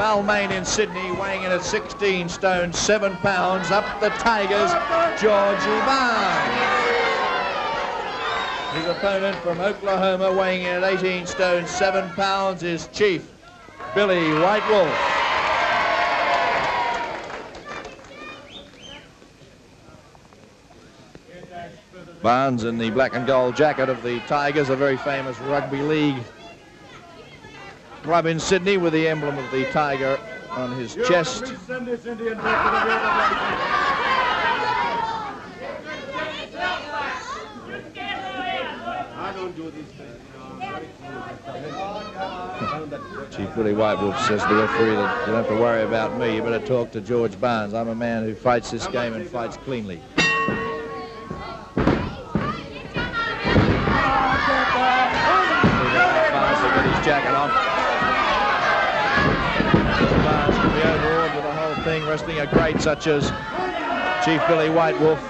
Balmain in Sydney, weighing in at 16 stone 7 pounds. Up the Tigers, Georgie Barnes. His opponent from Oklahoma, weighing in at 18 stone 7 pounds, is Chief Billy White Wolf. Barnes in the black and gold jacket of the Tigers, a very famous rugby league club in Sydney, with the emblem of the tiger on his chest. Chief Billy White Wolf says to the referee that you don't have to worry about me, you better talk to George Barnes. I'm a man who fights this game and fights cleanly. Barnes to get his jacket on. Barnes can be overawed with the whole thing, wrestling a great such as Chief Billy White Wolf.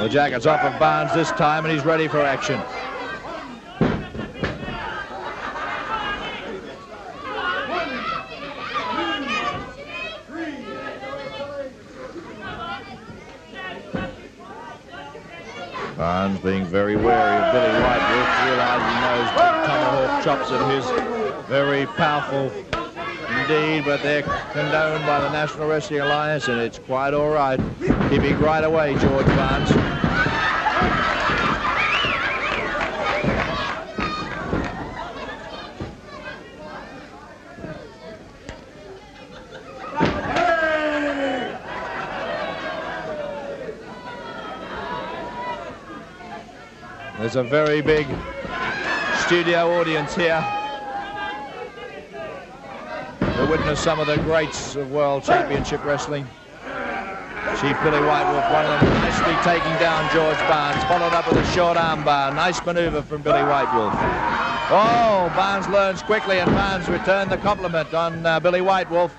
The jacket's off of Barnes this time, and he's ready for action. Barnes being very wary of Billy White Wolf, realizing he knows the tomahawk chops of his very powerful indeed, but they're condoned by the National Wrestling Alliance, and it's quite all right. Keeping right away, George Barnes. There's a very big studio audience here to witness some of the greats of World Championship Wrestling. Chief Billy White Wolf, one of them, nicely taking down George Barnes, followed up with a short arm bar. Nice maneuver from Billy White Wolf. Oh, Barnes learns quickly, and Barnes returned the compliment on Billy White Wolf.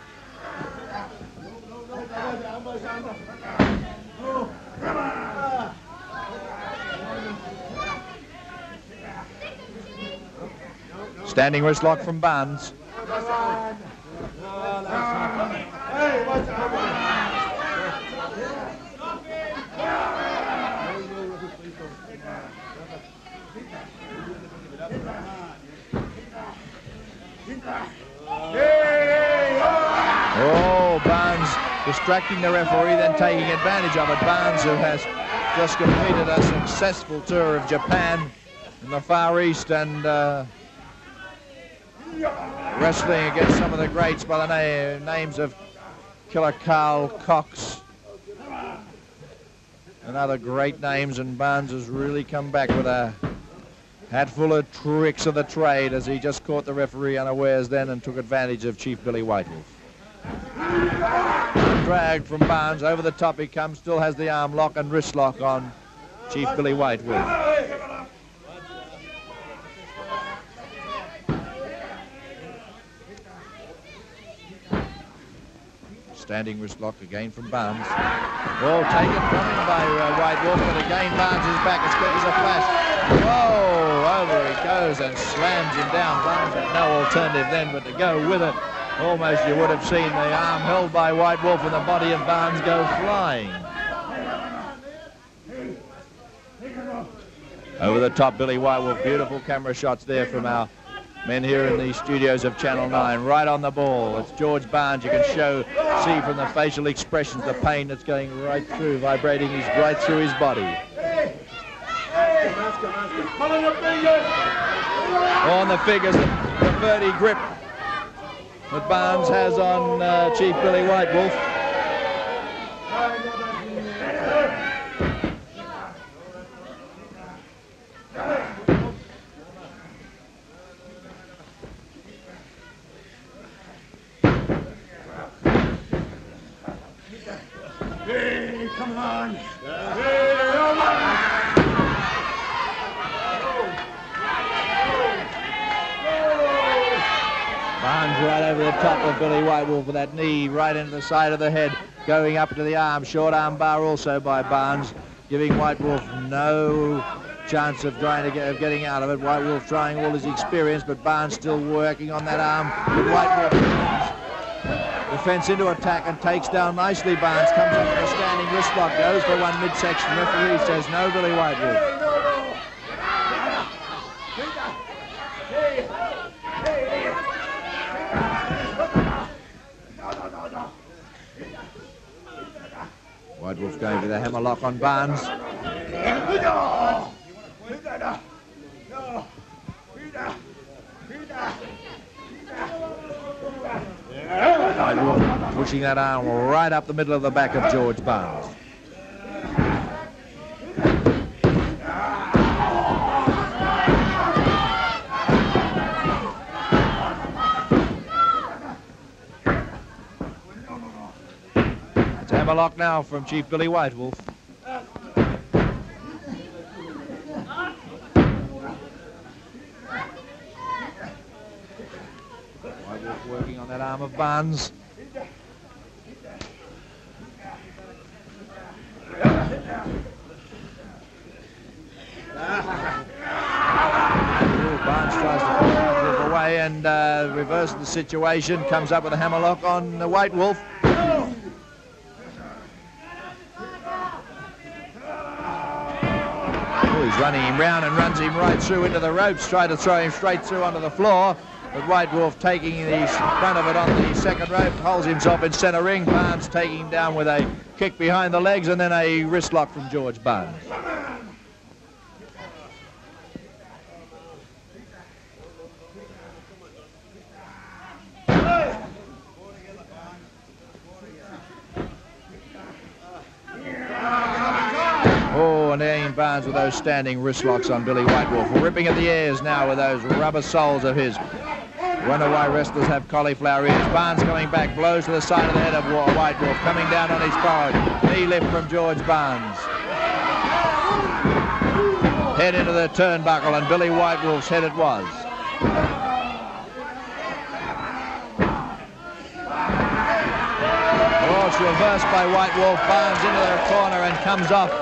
Standing wrist lock from Barnes. Oh, Barnes distracting the referee, then taking advantage of it. Barnes, who has just completed a successful tour of Japan in the Far East and wrestling against some of the greats by the names of Killer Carl Cox and other great names, and Barnes has really come back with a hatful of tricks of the trade as he just caught the referee unawares then and took advantage of Chief Billy White Wolf. Dragged from Barnes, over the top he comes, still has the arm lock and wrist lock on Chief Billy White Wolf. Standing wrist lock again from Barnes. Oh, taken from him by White Wolf, but again Barnes is back as quick as a flash. Whoa, over he goes and slams him down. Barnes had no alternative then but to go with it. Almost you would have seen the arm held by White Wolf and the body of Barnes go flying. Over the top, Billy White Wolf. Beautiful camera shots there from our men here in the studios of Channel 9, right on the ball. It's George Barnes. You can see from the facial expressions the pain that's going right through, vibrating right through his body. On the figures, the 30 grip that Barnes has on Chief Billy White Wolf. Hey, come on! Barnes right over the top of Billy White Wolf with that knee right into the side of the head, going up to the arm. Short arm bar also by Barnes, giving White Wolf no chance of getting out of it. White Wolf trying all his experience, but Barnes still working on that arm. But White Wolf defense into attack and takes down nicely. Barnes comes up with a standing wrist lock, goes for one midsection. Referee says no, Billy White Wolf. White Wolf going for the hammerlock on Barnes. White Wolf pushing that arm right up the middle of the back of George Barnes. It's a hammerlock now from Chief Billy White Wolf. White Wolf working on that arm of Barnes. Barnes tries to pull White Wolf away and reverse the situation. Comes up with a hammerlock on White Wolf. He's running him round and runs him right through into the ropes, trying to throw him straight through onto the floor. But White Wolf taking the front of it on the second rope, holds himself in centre ring. Barnes taking him down with a kick behind the legs and then a wrist lock from George Barnes. Oh, and there Barnes with those standing wrist locks on Billy White Wolf. Ripping at the ears now with those rubber soles of his. Wonder why wrestlers have cauliflower ears. Barnes coming back, blows to the side of the head of White Wolf, coming down on his forehead. Knee lift from George Barnes. Head into the turnbuckle, and Billy White Wolf's head it was. Oh, it's reversed by White Wolf. Barnes into the corner and comes off.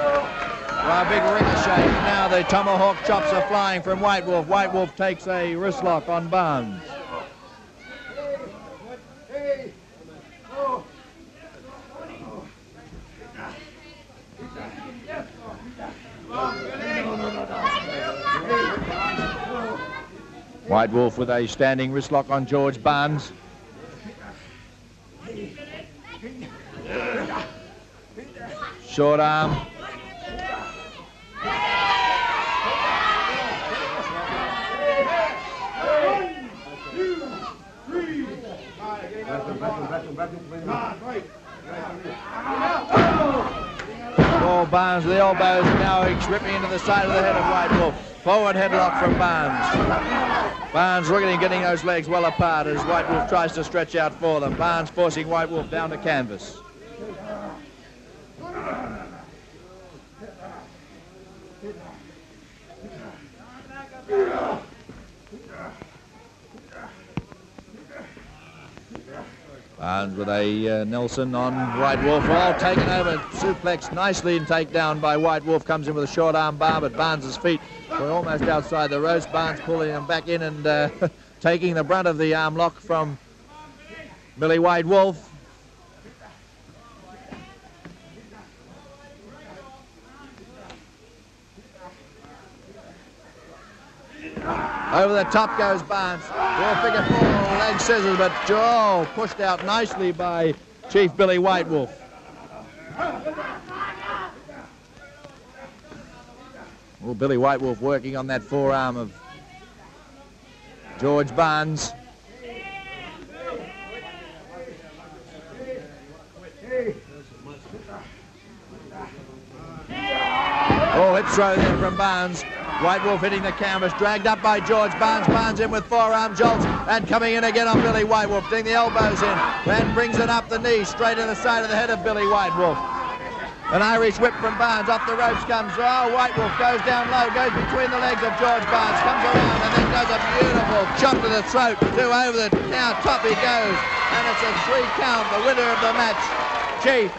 A big ricochet. Now the tomahawk chops are flying from White Wolf. White Wolf takes a wrist lock on Barnes. White Wolf with a standing wrist lock on George Barnes. Short arm. Oh, Barnes with the elbows, now he's ripping into the side of the head of White Wolf. Forward headlock from Barnes. Barnes looking at getting those legs well apart as White Wolf tries to stretch out for them. Barnes forcing White Wolf down to canvas. Barnes with a Nelson on White Wolf, all taken over, suplex nicely and takedown by White Wolf. Comes in with a short arm bar, but Barnes' feet were almost outside the ropes. Barnes pulling him back in and taking the brunt of the arm lock from Billy White Wolf. Over the top goes Barnes. Raw figure four, leg scissors, but Joe pushed out nicely by Chief Billy White Wolf. Well, Billy White Wolf working on that forearm of George Barnes. Oh, hip throw there from Barnes. White Wolf hitting the canvas, dragged up by George Barnes. Barnes in with forearm jolts and coming in again on Billy White Wolf. Getting the elbows in and brings it up the knee, straight in the side of the head of Billy White Wolf. An Irish whip from Barnes, off the ropes comes, oh, White Wolf goes down low, goes between the legs of George Barnes, comes around and then does a beautiful chop to the throat, over the, now top he goes, and it's a 3 count, the winner of the match, Chief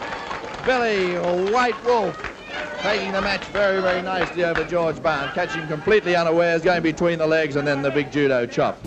Billy White Wolf, taking the match very, very nicely over George Barnes, catching completely unawares, going between the legs and then the big judo chop.